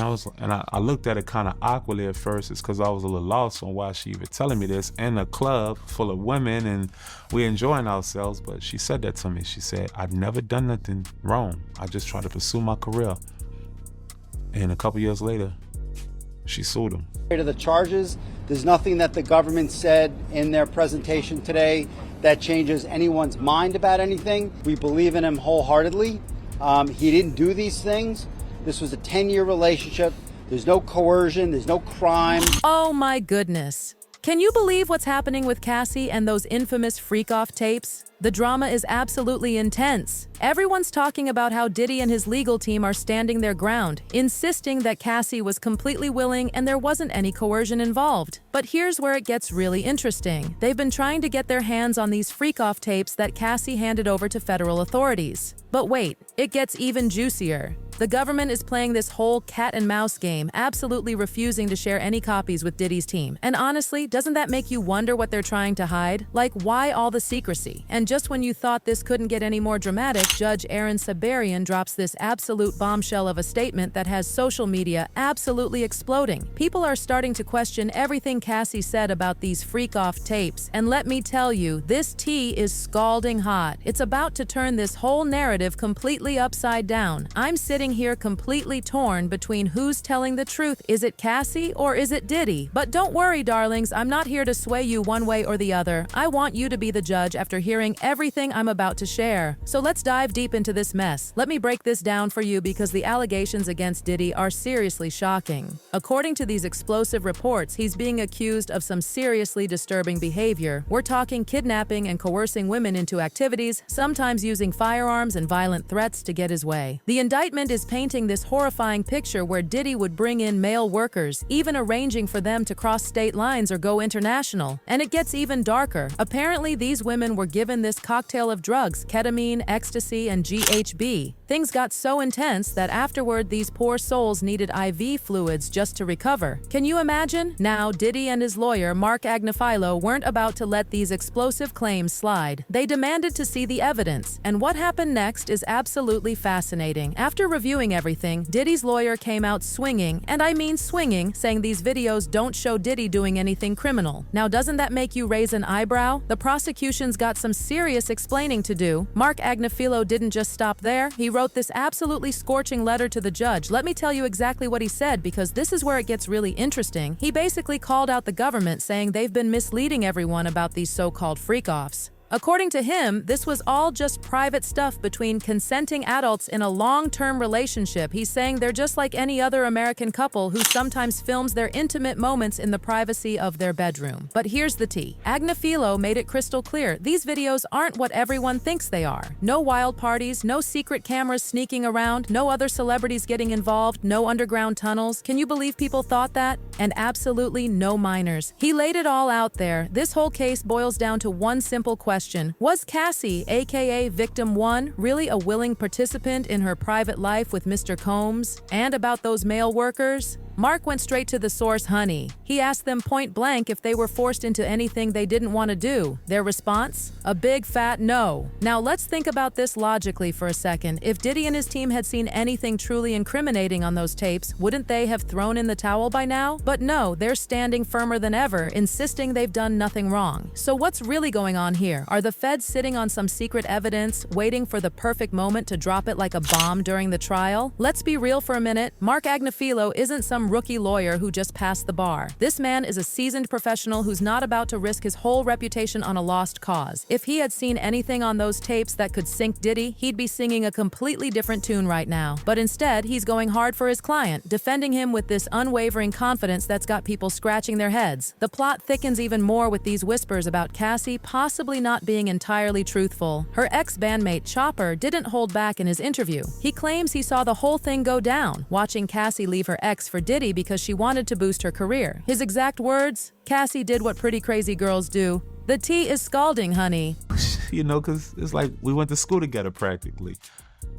I looked at it kind of awkwardly at first. It's because I was a little lost on why she even telling me this in a club full of women and we enjoying ourselves. But she said that to me. She said, I've never done nothing wrong. I just tried to pursue my career. And a couple years later, she sued him. To the charges, there's nothing that the government said in their presentation today that changes anyone's mind about anything. We believe in him wholeheartedly. He didn't do these things. This was a 10-year relationship. There's no coercion. There's no crime. Oh my goodness. Can you believe what's happening with Cassie and those infamous freak-off tapes? The drama is absolutely intense. Everyone's talking about how Diddy and his legal team are standing their ground, insisting that Cassie was completely willing and there wasn't any coercion involved. But here's where it gets really interesting. They've been trying to get their hands on these freak-off tapes that Cassie handed over to federal authorities. But wait, it gets even juicier. The government is playing this whole cat and mouse game, absolutely refusing to share any copies with Diddy's team. And honestly, doesn't that make you wonder what they're trying to hide? Like, why all the secrecy? And just when you thought this couldn't get any more dramatic, Judge Aaron Sabarian drops this absolute bombshell of a statement that has social media absolutely exploding. People are starting to question everything Cassie said about these freak-off tapes. And let me tell you, this tea is scalding hot. It's about to turn this whole narrative completely upside down. I'm sitting here completely torn between who's telling the truth. Is it Cassie or is it Diddy? But don't worry, darlings, I'm not here to sway you one way or the other. I want you to be the judge after hearing everything I'm about to share. So let's dive deep into this mess. Let me break this down for you because the allegations against Diddy are seriously shocking. According to these explosive reports, he's being accused of some seriously disturbing behavior. We're talking kidnapping and coercing women into activities, sometimes using firearms and violent threats to get his way. The indictment is painting this horrifying picture where Diddy would bring in male workers, even arranging for them to cross state lines or go international. And it gets even darker. Apparently, these women were given this cocktail of drugs, ketamine, ecstasy, and GHB. Things got so intense that afterward, these poor souls needed IV fluids just to recover. Can you imagine? Now, Diddy and his lawyer, Mark Agnifilo, weren't about to let these explosive claims slide. They demanded to see the evidence. And what happened next is absolutely fascinating. After reviewing everything, Diddy's lawyer came out swinging, and I mean swinging, saying these videos don't show Diddy doing anything criminal. Now, doesn't that make you raise an eyebrow? The prosecution's got some serious explaining to do. Mark Agnifilo didn't just stop there. He wrote this absolutely scorching letter to the judge. Let me tell you exactly what he said, because this is where it gets really interesting. He basically called out the government, saying they've been misleading everyone about these so-called freak-offs. According to him, this was all just private stuff between consenting adults in a long-term relationship. He's saying they're just like any other American couple who sometimes films their intimate moments in the privacy of their bedroom. But here's the tea. Agnifilo made it crystal clear. These videos aren't what everyone thinks they are. No wild parties, no secret cameras sneaking around, no other celebrities getting involved, no underground tunnels. Can you believe people thought that? And absolutely no minors. He laid it all out there. This whole case boils down to one simple question. Was Cassie, aka Victim 1, really a willing participant in her private life with Mr. Combs? And about those male workers? Mark went straight to the source, honey. He asked them point blank if they were forced into anything they didn't want to do. Their response? A big fat no. Now let's think about this logically for a second. If Diddy and his team had seen anything truly incriminating on those tapes, wouldn't they have thrown in the towel by now? But no, they're standing firmer than ever, insisting they've done nothing wrong. So what's really going on here? Are the feds sitting on some secret evidence, waiting for the perfect moment to drop it like a bomb during the trial? Let's be real for a minute. Mark Agnifilo isn't some rookie lawyer who just passed the bar. This man is a seasoned professional who's not about to risk his whole reputation on a lost cause. If he had seen anything on those tapes that could sink Diddy, he'd be singing a completely different tune right now. But instead, he's going hard for his client, defending him with this unwavering confidence that's got people scratching their heads. The plot thickens even more with these whispers about Cassie possibly not being entirely truthful. Her ex-bandmate, Chopper, didn't hold back in his interview. He claims he saw the whole thing go down, watching Cassie leave her ex for Diddy because she wanted to boost her career. His exact words? Cassie did what pretty crazy girls do. The tea is scalding, honey. You know, because it's like we went to school together practically.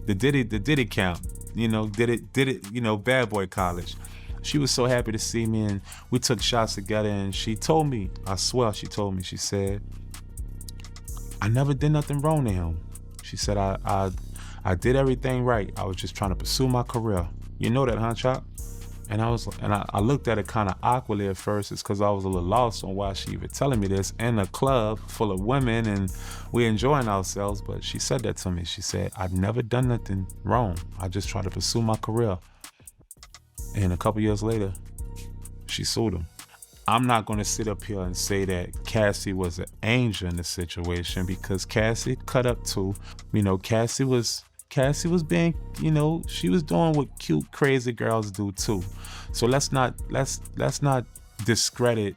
The Diddy camp, you know, did it, you know, bad boy college. She was so happy to see me, and we took shots together, and she told me, I swear she told me, she said, I never did nothing wrong to him. She said, I did everything right. I was just trying to pursue my career. You know that, huh, Chop? And I looked at it kind of awkwardly at first. It's because I was a little lost on why she even telling me this in a club full of women and we enjoying ourselves. But she said that to me. She said, I've never done nothing wrong. I just tried to pursue my career. And a couple years later, she sued him. I'm not going to sit up here and say that Cassie was an angel in the situation, because Cassie cut up too. You know, Cassie was being, you know, she was doing what cute, crazy girls do too. So let's not discredit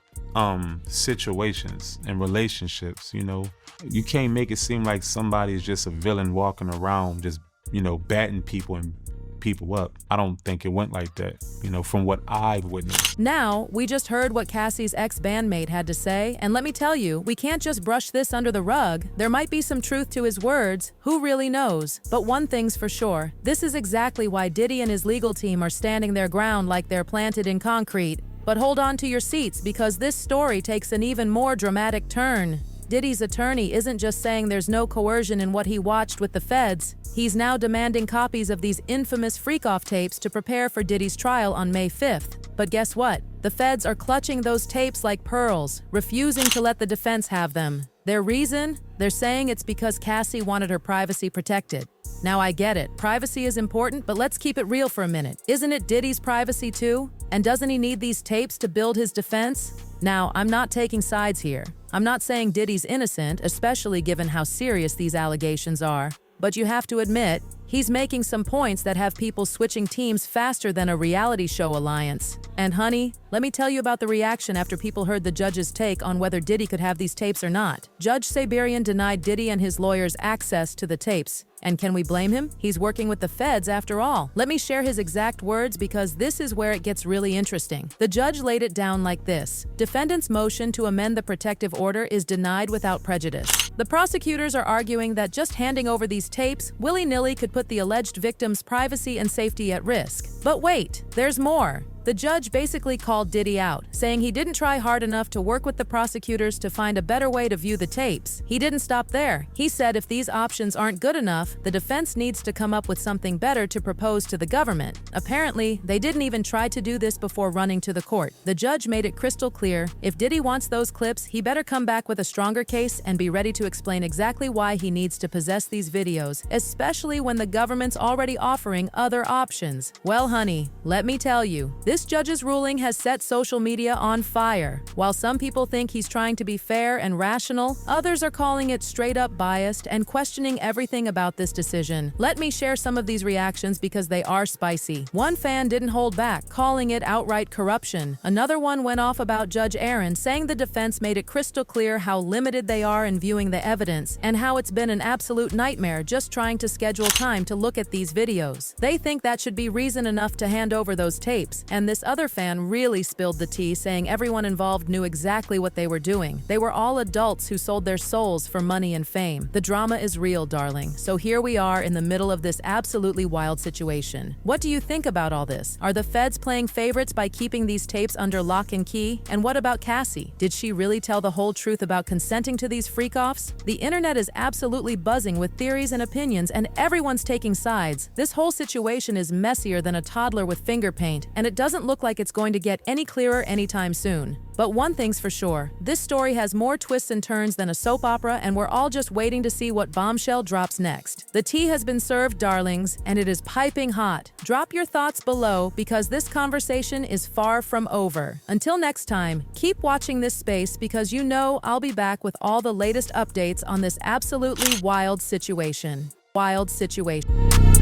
situations and relationships. You know, you can't make it seem like somebody's just a villain walking around just, you know, batting people and people up. I don't think it went like that, you know, from what I've witnessed. Now, we just heard what Cassie's ex-bandmate had to say, and let me tell you, we can't just brush this under the rug. There might be some truth to his words, who really knows? But one thing's for sure, this is exactly why Diddy and his legal team are standing their ground like they're planted in concrete. But hold on to your seats, because this story takes an even more dramatic turn. Diddy's attorney isn't just saying there's no coercion in what he watched with the feds. He's now demanding copies of these infamous freak-off tapes to prepare for Diddy's trial on May 5th. But guess what? The feds are clutching those tapes like pearls, refusing to let the defense have them. Their reason? They're saying it's because Cassie wanted her privacy protected. Now I get it, privacy is important, but let's keep it real for a minute. Isn't it Diddy's privacy too? And doesn't he need these tapes to build his defense? Now, I'm not taking sides here. I'm not saying Diddy's innocent, especially given how serious these allegations are. But you have to admit, he's making some points that have people switching teams faster than a reality show alliance. And honey, let me tell you about the reaction after people heard the judge's take on whether Diddy could have these tapes or not. Judge Sabarian denied Diddy and his lawyers access to the tapes. And can we blame him? He's working with the feds after all. Let me share his exact words, because this is where it gets really interesting. The judge laid it down like this: defendant's motion to amend the protective order is denied without prejudice. The prosecutors are arguing that just handing over these tapes willy-nilly could put the alleged victim's privacy and safety at risk. But wait, there's more. The judge basically called Diddy out, saying he didn't try hard enough to work with the prosecutors to find a better way to view the tapes. He didn't stop there. He said if these options aren't good enough, the defense needs to come up with something better to propose to the government. Apparently, they didn't even try to do this before running to the court. The judge made it crystal clear, if Diddy wants those clips, he better come back with a stronger case and be ready to explain exactly why he needs to possess these videos, especially when the government's already offering other options. Well, honey, let me tell you, this judge's ruling has set social media on fire. While some people think he's trying to be fair and rational, others are calling it straight up biased and questioning everything about this decision. Let me share some of these reactions because they are spicy. One fan didn't hold back, calling it outright corruption. Another one went off about Judge Aaron, saying the defense made it crystal clear how limited they are in viewing the evidence and how it's been an absolute nightmare just trying to schedule time to look at these videos. They think that should be reason enough to hand over those tapes. And this other fan really spilled the tea, saying everyone involved knew exactly what they were doing. They were all adults who sold their souls for money and fame. The drama is real, darling. So here we are in the middle of this absolutely wild situation. What do you think about all this? Are the feds playing favorites by keeping these tapes under lock and key? And what about Cassie? Did she really tell the whole truth about consenting to these freak-offs? The internet is absolutely buzzing with theories and opinions, and everyone's taking sides. This whole situation is messier than a toddler with finger paint, and it doesn't look like it's going to get any clearer anytime soon. But one thing's for sure, this story has more twists and turns than a soap opera, and we're all just waiting to see what bombshell drops next. The tea has been served, darlings, and it is piping hot. Drop your thoughts below, because this conversation is far from over. Until next time, keep watching this space, because you know I'll be back with all the latest updates on this absolutely wild situation. Wild situation.